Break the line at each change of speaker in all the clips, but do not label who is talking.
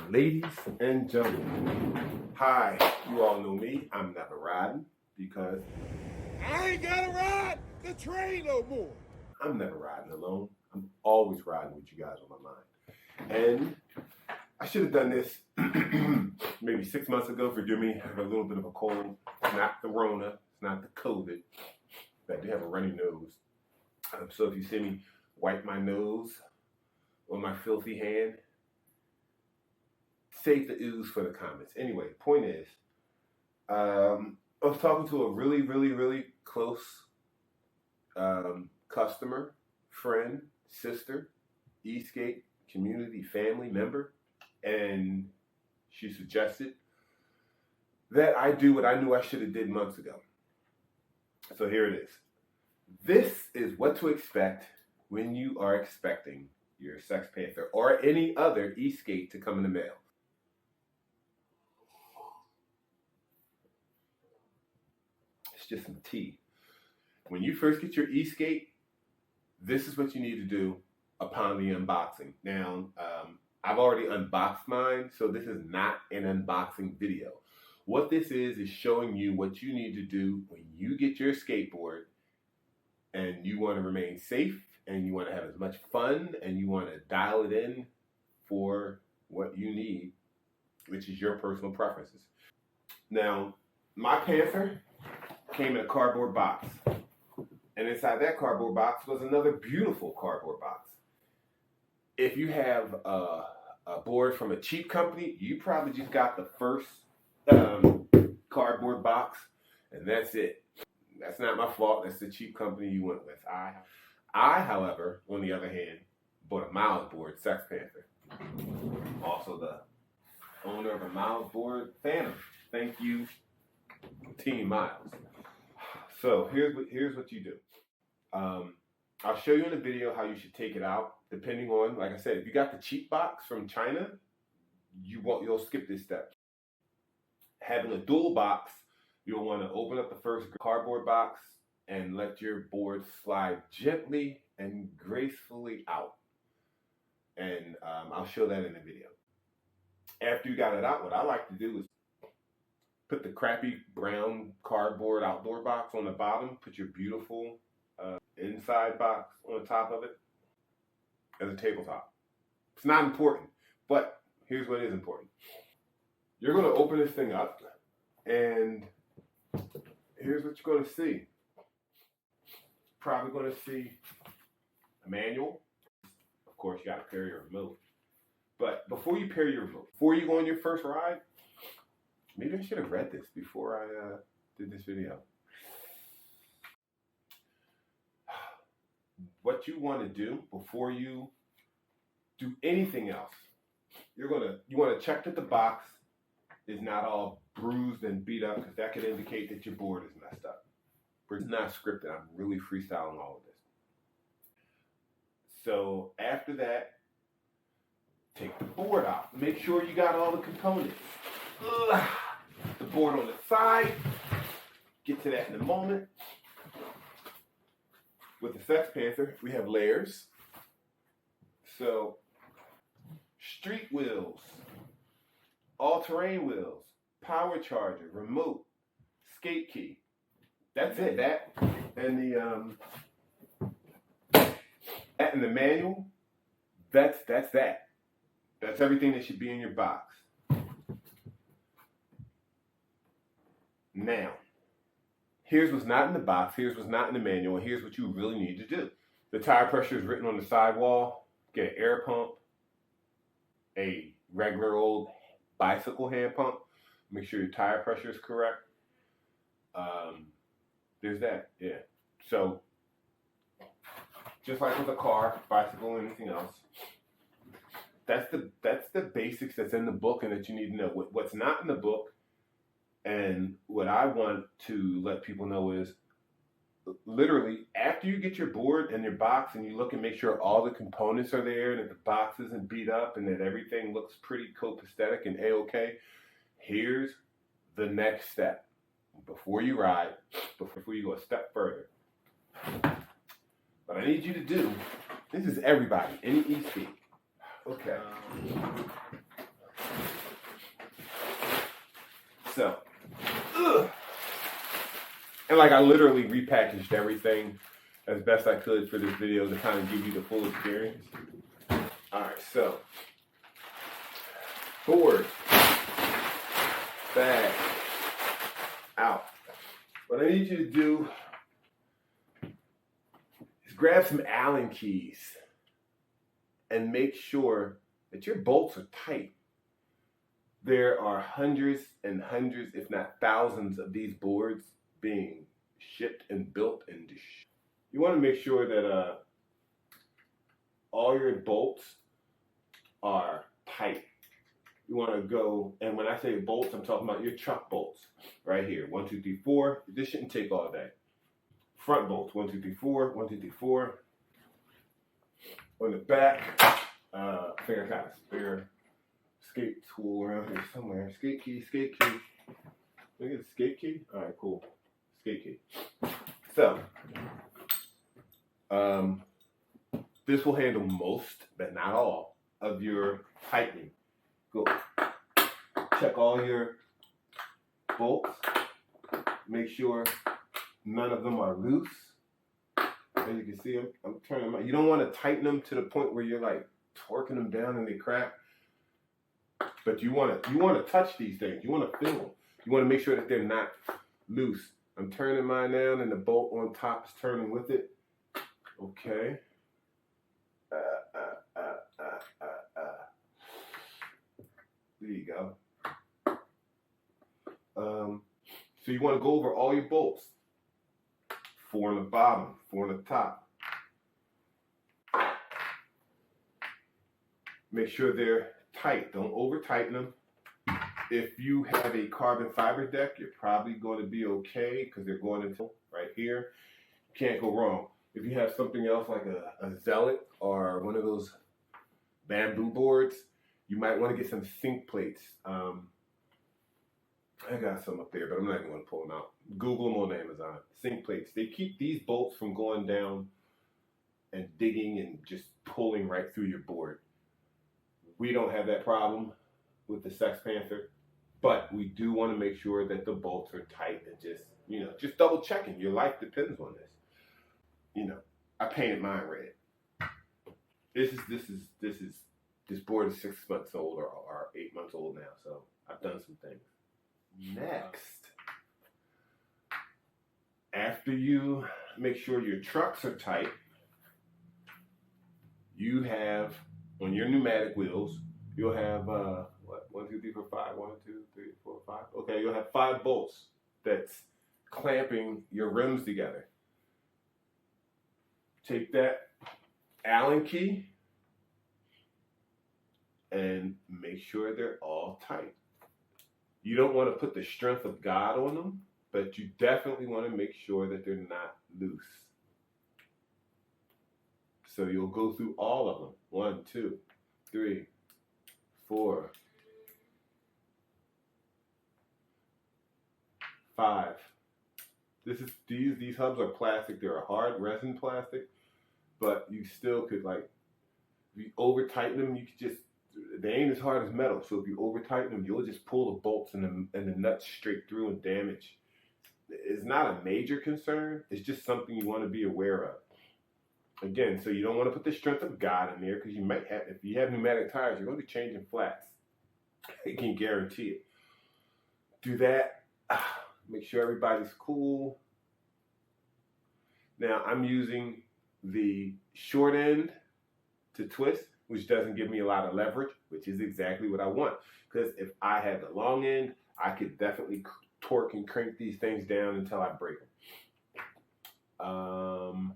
Ladies and gentlemen, hi, you all know me. I'm never riding because
I ain't gotta ride the train no more.
I'm never riding alone. I'm always riding with you guys on my mind. And I should have done this maybe 6 months ago. Forgive me, I have a little bit of a cold. It's not the Rona, it's not the COVID, but I do have a runny nose. So if you see me wipe my nose on my filthy hand, save the ooze for the comments. Anyway, point is, I was talking to a really close customer, friend, sister, ESK8 community family member, and she suggested that I do what I knew I should have did months ago. So here it is. This is what to expect when you are expecting your Sex Panther or any other ESK8 to come in the mail. It's just some tea. When you first get your ESK8, this is what you need to do upon the unboxing. Now, I've already unboxed mine, so this is not an unboxing video. What this is showing you what you need to do when you get your skateboard and you want to remain safe and you want to have as much fun and you want to dial it in for what you need, which is your personal preferences. Now, my Panther came in a cardboard box. And inside that cardboard box was another beautiful cardboard box. If you have a board from a cheap company, you probably just got the first cardboard box, and that's it. That's not my fault. That's the cheap company you went with. I, however, on the other hand, bought a Miles board, Sex Panther. Also the owner of a Miles board, Phantom. Thank you, Team Miles. So here's what you do. I'll show you in the video how you should take it out. Depending on, like I said, if you got the cheap box from China, you'll skip this step. Having a dual box, you'll want to open up the first cardboard box and let your board slide gently and gracefully out. And I'll show that in the video. After you got it out, what I like to do is put the crappy brown cardboard outdoor box on the bottom, put your beautiful inside box on the top of it as a tabletop. It's not important, but here's what is important. You're going to open this thing up, and here's what you're going to see. Probably going to see a manual. Of course, you got to pair your remote. But before you pair your remote, before you go on your first ride, maybe I should have read this before I did this video. What you want to do before you do anything else, you want to check that the box is not all bruised and beat up, because that could indicate that your board is messed up. But it's not scripted. I'm really freestyling all of this. So after that, take the board out. Make sure you got all the components. The board on the side. Get to that in a moment. With the Sex Panther, we have layers. So, street wheels, all-terrain wheels, power charger, remote, skate key. That's it. That and the manual. That's that. That's everything that should be in your box. Now, here's what's not in the box, here's what's not in the manual, and here's what you really need to do. The tire pressure is written on the sidewall. Get an air pump, a regular old bicycle hand pump. Make sure your tire pressure is correct. There's that, yeah. So, just like with a car, bicycle, and anything else, that's the basics that's in the book and that you need to know. What's not in the book, and what I want to let people know is, literally, after you get your board and your box and you look and make sure all the components are there and that the box isn't beat up and that everything looks pretty copacetic and A-okay, here's the next step. Before you ride, before you go a step further, what I need you to do, this is everybody, any ESK8, Okay. So, and like I literally repackaged everything as best I could for this video to kind of give you the full experience. All right, so board, bag, out. What I need you to do is grab some Allen keys and make sure that your bolts are tight. There are hundreds and hundreds, if not thousands, of these boards being shipped and built and you want to make sure that all your bolts are tight. You want to go, and when I say bolts, I'm talking about your truck bolts right here. 1, 2, 3, 4. This shouldn't take all day. Front bolts, 1, 2, 3, 4. 1, 2, 3, 4. On the back, I think I got a spare skate tool around here somewhere. Skate key, skate key. Look at the skate key. All right, cool. Skate key. So, this will handle most, but not all, of your tightening. Go check all your bolts. Make sure none of them are loose. As you can see, I'm turning them out. You don't want to tighten them to the point where you're like torquing them down and they crack. But you want to touch these things. You want to feel them. You want to make sure that they're not loose. I'm turning mine down and the bolt on top is turning with it. Okay. There you go. So you want to go over all your bolts. 4 on the bottom, 4 on the top. Make sure they're tight. Don't over tighten them. If you have a carbon fiber deck, you're probably going to be okay because they're going into right here. Can't go wrong. If you have something else like a Zealot or one of those bamboo boards, you might want to get some sink plates. I got some up there, but I'm not going to pull them out. Google them on Amazon. Sink plates. They keep these bolts from going down and digging and just pulling right through your board. We don't have that problem with the Sex Panther, but we do want to make sure that the bolts are tight and just double checking. Your life depends on this. I painted mine red. This board is 6 months old or 8 months old now, so I've done some things. Next, after you make sure your trucks are tight, you have on your pneumatic wheels, you'll have 1, 2, 3, 4, 5. 1, 2, 3, 4, 5. Okay, you'll have 5 bolts that's clamping your rims together. Take that Allen key and make sure they're all tight. You don't want to put the strength of God on them, but you definitely want to make sure that they're not loose. So you'll go through all of them. 1, 2, 3, 4, 5. These hubs are plastic. They're a hard resin plastic, but you still could if you over tighten them, you could just. They ain't as hard as metal, so if you over tighten them, you'll just pull the bolts and the nuts straight through and damage. It's not a major concern. It's just something you want to be aware of. Again, so you don't want to put the strength of God in there because you might have, if you have pneumatic tires, you're going to be changing flats. I can guarantee it. Do that. Make sure everybody's cool. Now I'm using the short end to twist, which doesn't give me a lot of leverage, which is exactly what I want. Because if I had the long end, I could definitely torque and crank these things down until I break them.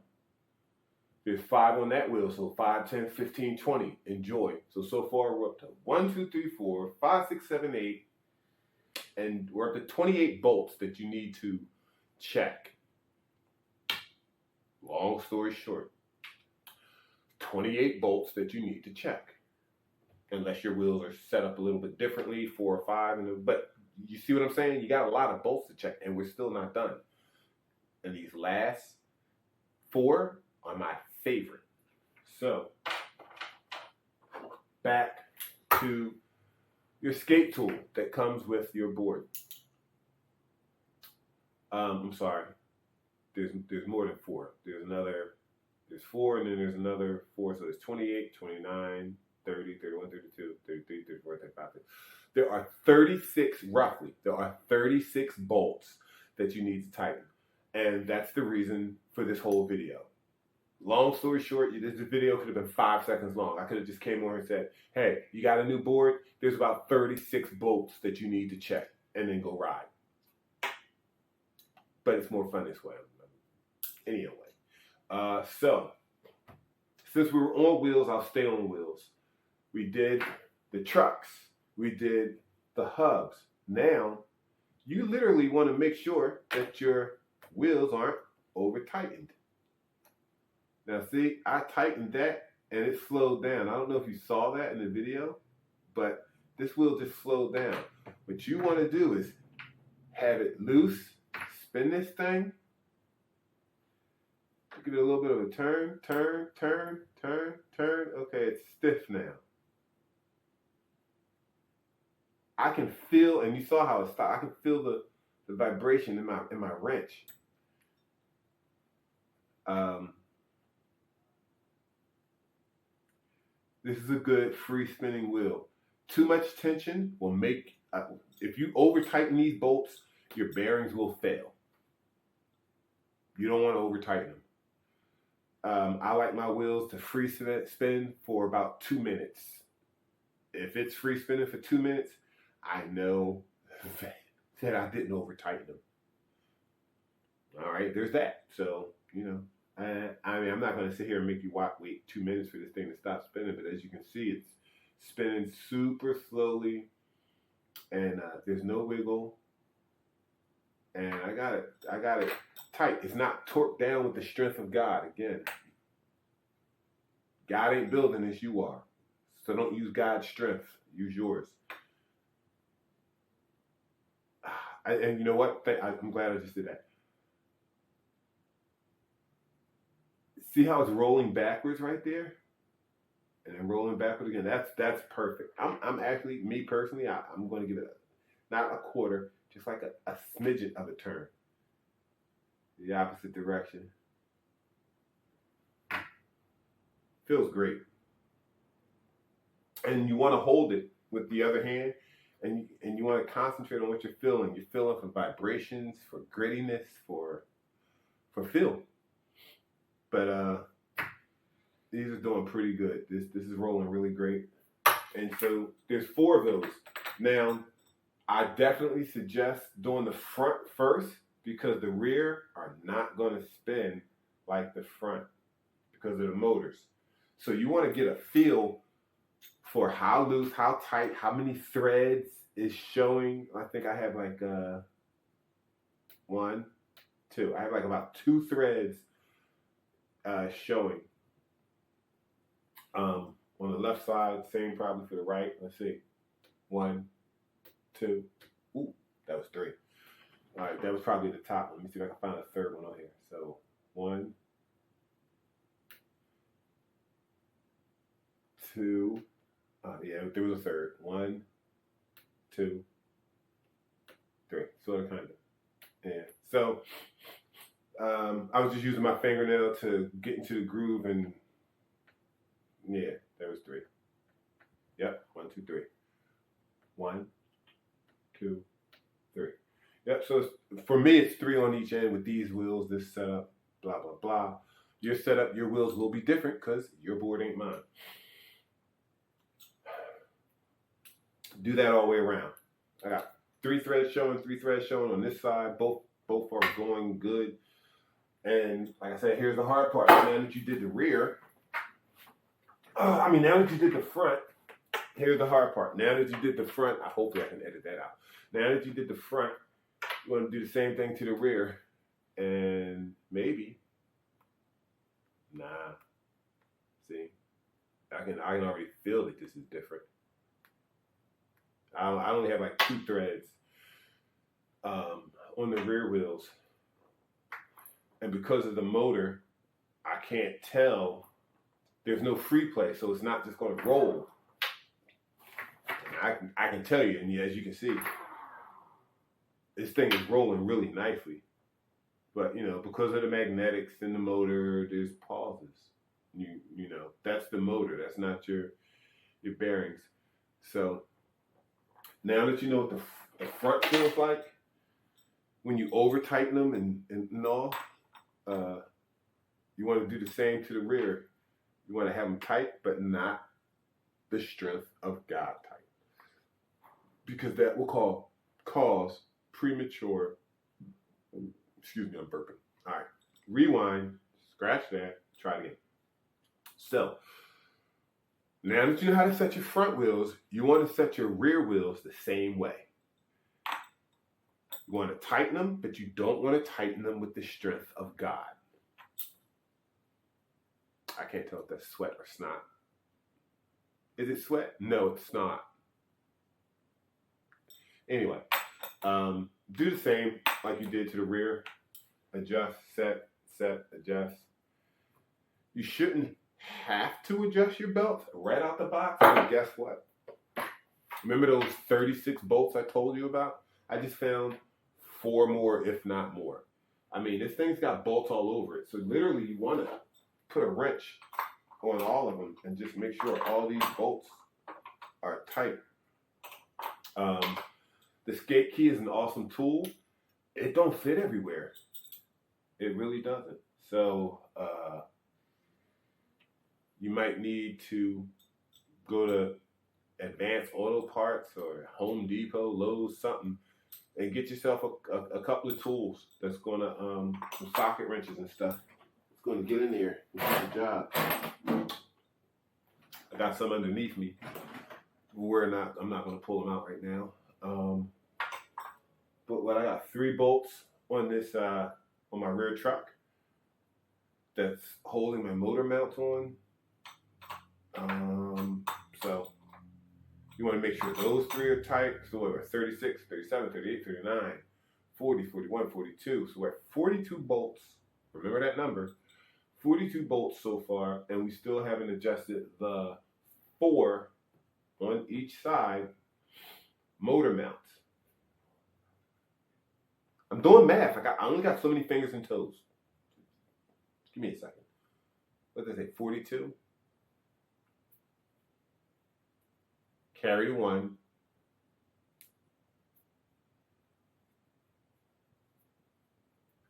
There's 5 on that wheel, so 5, 10, 15, 20. Enjoy. So far we're up to 1, 2, 3, 4, 5, 6, 7, 8. And we're up to 28 bolts that you need to check. Long story short. 28 bolts that you need to check, unless your wheels are set up a little bit differently, 4 or 5. But you see what I'm saying? You got a lot of bolts to check, and we're still not done. And these last 4 are my favorite. So back to your skate tool that comes with your board. I'm sorry. There's more than 4. There's 4, and then there's another 4. So there's 28, 29, 30, 31, 32, 33, 34, 35. There are 36, roughly, there are 36 bolts that you need to tighten. And that's the reason for this whole video. Long story short, this video could have been 5 seconds long. I could have just came over and said, hey, you got a new board? There's about 36 bolts that you need to check, and then go ride. But it's more fun this way. Anyway, so since we were on wheels, I'll stay on wheels. We did the trucks. We did the hubs. Now, you literally want to make sure that your wheels aren't over tightened. Now see, I tightened that and it slowed down. I don't know if you saw that in the video, but this wheel just slowed down. What you want to do is have it loose, spin this thing, give it a little bit of a turn, turn, turn, turn, turn. Okay, it's stiff now. I can feel, and you saw how it stopped, I can feel the vibration in my wrench. This is a good free spinning wheel. Too much tension will make, if you over tighten these bolts, your bearings will fail. You don't want to over tighten them. I like my wheels to free spin for about 2 minutes. If it's free spinning for 2 minutes, I know that I didn't over tighten them. All right, there's that. So, you know, I mean, I'm not going to sit here and make you wait 2 minutes for this thing to stop spinning, but as you can see, it's spinning super slowly, and there's no wiggle, and I got it tight. It's not torqued down with the strength of God. Again, God ain't building this, you are. So don't use God's strength, use yours. And you know what? I'm glad I just did that. See how it's rolling backwards right there? And then rolling backwards again. That's perfect. I'm actually, me personally, I'm going to give it not a quarter, just like a smidgen of a turn. The opposite direction. Feels great. And you want to hold it with the other hand, and you want to concentrate on what you're feeling. You're feeling for vibrations, for grittiness, for feel. But these are doing pretty good. This is rolling really great. And so there's 4 of those. Now, I definitely suggest doing the front first, because the rear are not going to spin like the front because of the motors. So you want to get a feel for how loose, how tight, how many threads is showing. I think I have like 1, 2. I have like about 2 threads showing. On the left side, same probably for the right. Let's see. 1, 2. Ooh, that was 3. All right, that was probably the top. Let me see if I can find a 3rd one on here. So 1, 2. Yeah, there was a 3rd. 1, 2, 3. Sort of, kind of. Yeah. So I was just using my fingernail to get into the groove, and yeah, there was 3. Yep, 1, 2, 3. 1, 2, 3. Yep. So for me, it's 3 on each end with these wheels, this setup, blah blah blah. Your setup, your wheels will be different because your board ain't mine. Do that all the way around. I got 3 threads showing, 3 threads showing on this side. Both are going good. And like I said, here's the hard part. Now that you did the rear, now that you did the front, here's the hard part. Now that you did the front, hopefully I can edit that out. Now that you did the front, you want to do the same thing to the rear. And maybe, nah. See, I can already feel that this is different. I only have like 2 threads on the rear wheels. And because of the motor, I can't tell. There's no free play, so it's not just going to roll. I can tell you, and yeah, as you can see, this thing is rolling really nicely. But you know, because of the magnetics in the motor, there's pauses. You know, that's the motor. That's not your bearings. So now that you know what the front feels like, when you over tighten them and all, you want to do the same to the rear. You want to have them tight, but not the strength of God tight, because that will cause premature. Excuse me, I'm burping. All right, rewind, scratch that, try it again. So now that you know how to set your front wheels, you want to set your rear wheels the same way. You want to tighten them, but you don't want to tighten them with the strength of God. I can't tell if that's sweat or snot. Is it sweat? No, it's snot. Anyway, do the same like you did to the rear. Adjust, set, adjust. You shouldn't have to adjust your belt right out the box, but guess what? Remember those 36 bolts I told you about? I just found 4 more, if not more. I mean, this thing's got bolts all over it. So literally you want to put a wrench on all of them and just make sure all these bolts are tight. The skate key is an awesome tool. It don't fit everywhere. It really doesn't. So you might need to go to Advanced Auto Parts or Home Depot, Lowe's, something, and get yourself a couple of tools that's going to, some socket wrenches and stuff. It's going to get in there and do the job. I got some underneath me. I'm not going to pull them out right now. But what I got 3 bolts on this, on my rear truck that's holding my motor mount on. So you want to make sure those 3 are tight. So we're at 36, 37, 38, 39, 40, 41, 42. So we're at 42 bolts. Remember that number. 42 bolts so far, and we still haven't adjusted the 4 on each side motor mounts. I'm doing math. I only got so many fingers and toes. Give me a second. What did I say? 42? Carry 1.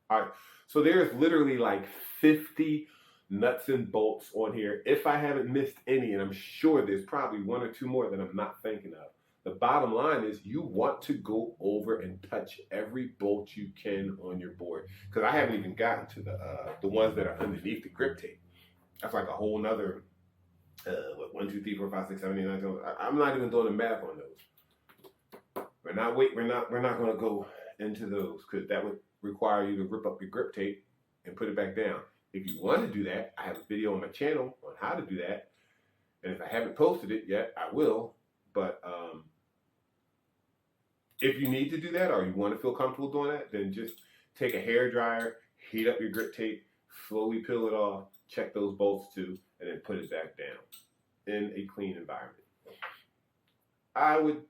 All right. So there's literally like 50 nuts and bolts on here. If I haven't missed any, and I'm sure there's probably 1 or 2 more that I'm not thinking of. The bottom line is you want to go over and touch every bolt you can on your board. Because I haven't even gotten to the ones that are underneath the grip tape. That's like a whole nother, 1, 2, 3, 4, 5, 6, 7, 8, 9, 10. I'm not even doing the math on those. We're not going to go into those because that would require you to rip up your grip tape and put it back down. If you want to do that, I have a video on my channel on how to do that. And if I haven't posted it yet, I will. But if you need to do that or you want to feel comfortable doing that, then just take a hair dryer, heat up your grip tape, slowly peel it off, check those bolts too, and then put it back down in a clean environment. I would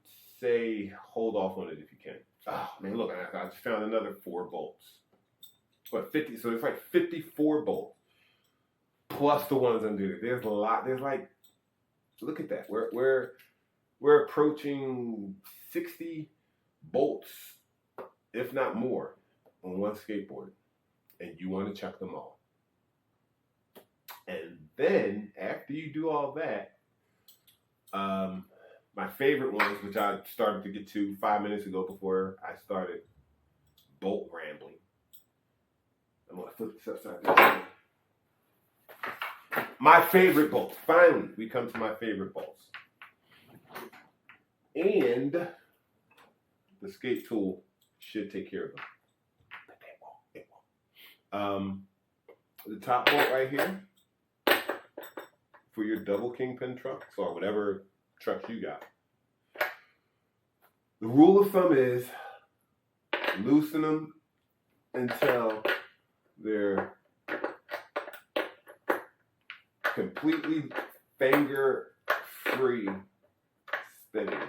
say hold off on it if you can. Oh man, look, I just found another 4 bolts. What, 50? So it's like 54 bolts plus the ones under it. There's a lot. There's like, look at that. We're approaching 60 bolts, if not more, on one skateboard, and you want to check them all. And then after you do all that, my favorite ones, which I started to get to 5 minutes ago before I started bolt rambling. I'm going to flip this upside down. My favorite bolts. Finally, we come to my favorite bolts. And the skate tool should take care of them. But it won't. The top bolt right here for your double kingpin trucks or whatever trucks you got. The rule of thumb is loosen them until they're completely finger free spinning.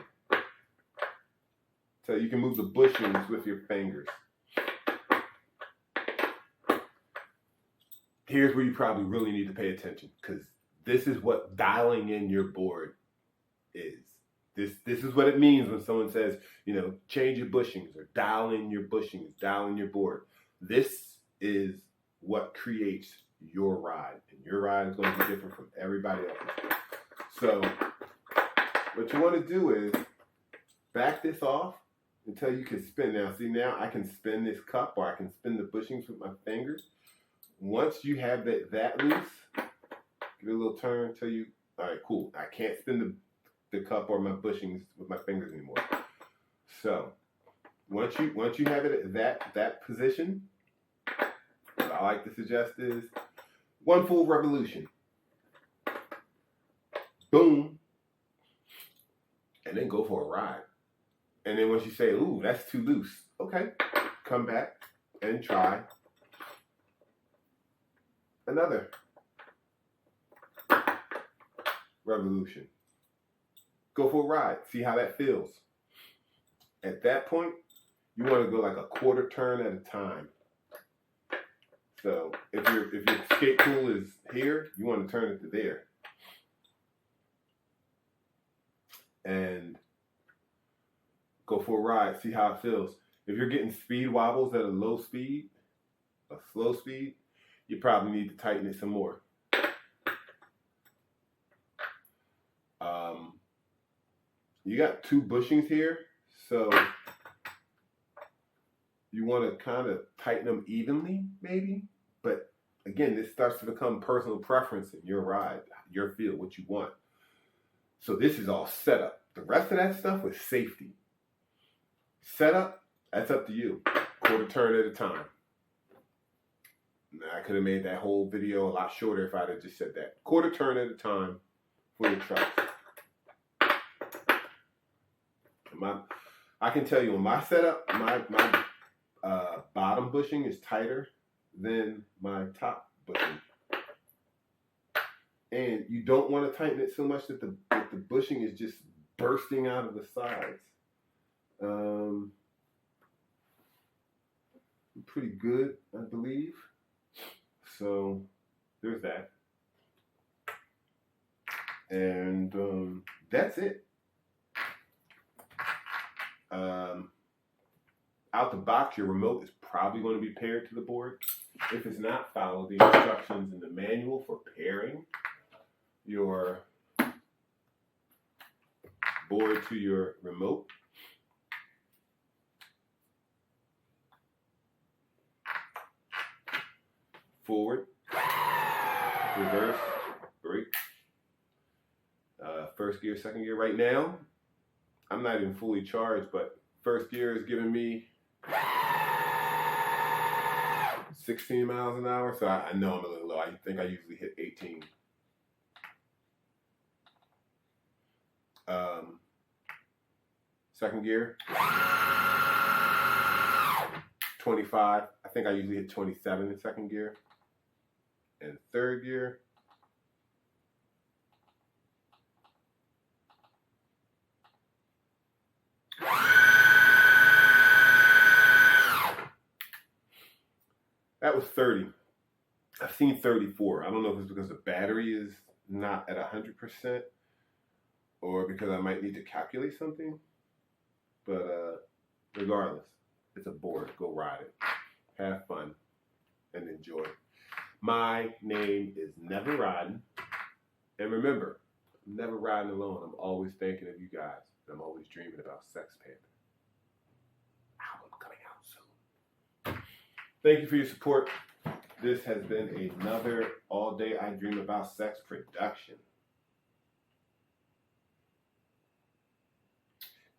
So you can move the bushings with your fingers. Here's where you probably really need to pay attention, because this is what dialing in your board is. This is what it means when someone says, change your bushings or dial in your bushings, dial in your board. This is what creates your ride, and your ride is going to be different from everybody else's. So what you want to do is back this off until you can spin. Now, see, now I can spin this cup, or I can spin the bushings with my fingers. Once you have that loose, give it a little turn until you, all right, cool. I can't spin the cup or my bushings with my fingers anymore. So once you have it at that position, what I like to suggest is one full revolution. Boom. And then go for a ride. And then once you say, ooh, that's too loose, okay, come back and try another revolution. Go for a ride. See how that feels. At that point, you want to go like a quarter turn at a time. So if your skate pool is here, you want to turn it to there. And go for a ride. See how it feels. If you're getting speed wobbles at a low speed, a slow speed, you probably need to tighten it some more. You got two bushings here, so you want to kind of tighten them evenly, maybe. But again, this starts to become personal preference in your ride, your feel, what you want. So this is all setup. The rest of that stuff was safety. Setup, that's up to you. Quarter turn at a time. Now, I could have made that whole video a lot shorter if I'd have just said that. Quarter turn at a time for your trucks. I can tell you on my setup, my bottom bushing is tighter than my top bushing. And you don't want to tighten it so much that the bushing is just bursting out of the sides. Pretty good, I believe. So there's that. And that's it. Out the box, your remote is probably going to be paired to the board. If it's not, follow the instructions in the manual for pairing your board to your remote. Forward, reverse, brake, first gear, second gear. Right now, I'm not even fully charged, but first gear is giving me 16 miles an hour, so I know I'm a little low. I think I usually hit 18. Second gear, 25. I think I usually hit 27 in second gear. And third gear, that was 30. I've seen 34. I don't know if it's because the battery is not at 100% or because I might need to calculate something. But regardless, it's a board. Go ride it. Have fun and enjoy. My name is Never Riding. And remember, I'm never riding alone. I'm always thinking of you guys. I'm always dreaming about Sex Panther. Album coming out soon. Thank you for your support. This has been another All Day I Dream About Sex production.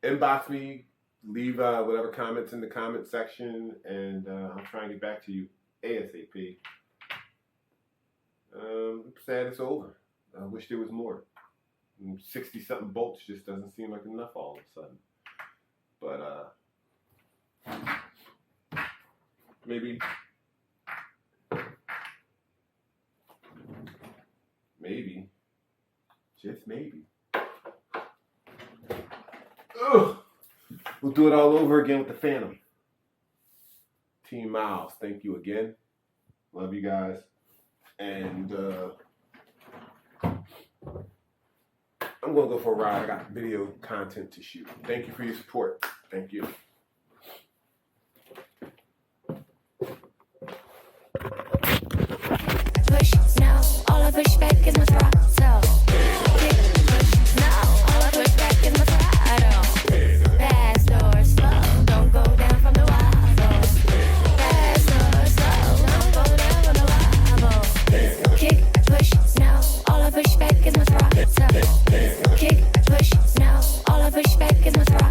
Inbox me, leave whatever comments in the comment section, and I'll try and get back to you ASAP. I'm sad it's over. I wish there was more. 60-something bolts just doesn't seem like enough all of a sudden. But maybe, just maybe. Ugh. We'll do it all over again with the Phantom. Team Miles, thank you again. Love you guys. And I'm going to go for a ride. I got video content to shoot. Thank you for your support. Thank you.
Push now, all I push back is my throttle. Push now, all I push back is my throttle. Fast or slow, don't go down from the wobble. Fast or slow, don't go down from the wobble. Kick, push now, all I push back is my throttle. Kick, push now, all I push back is my throttle.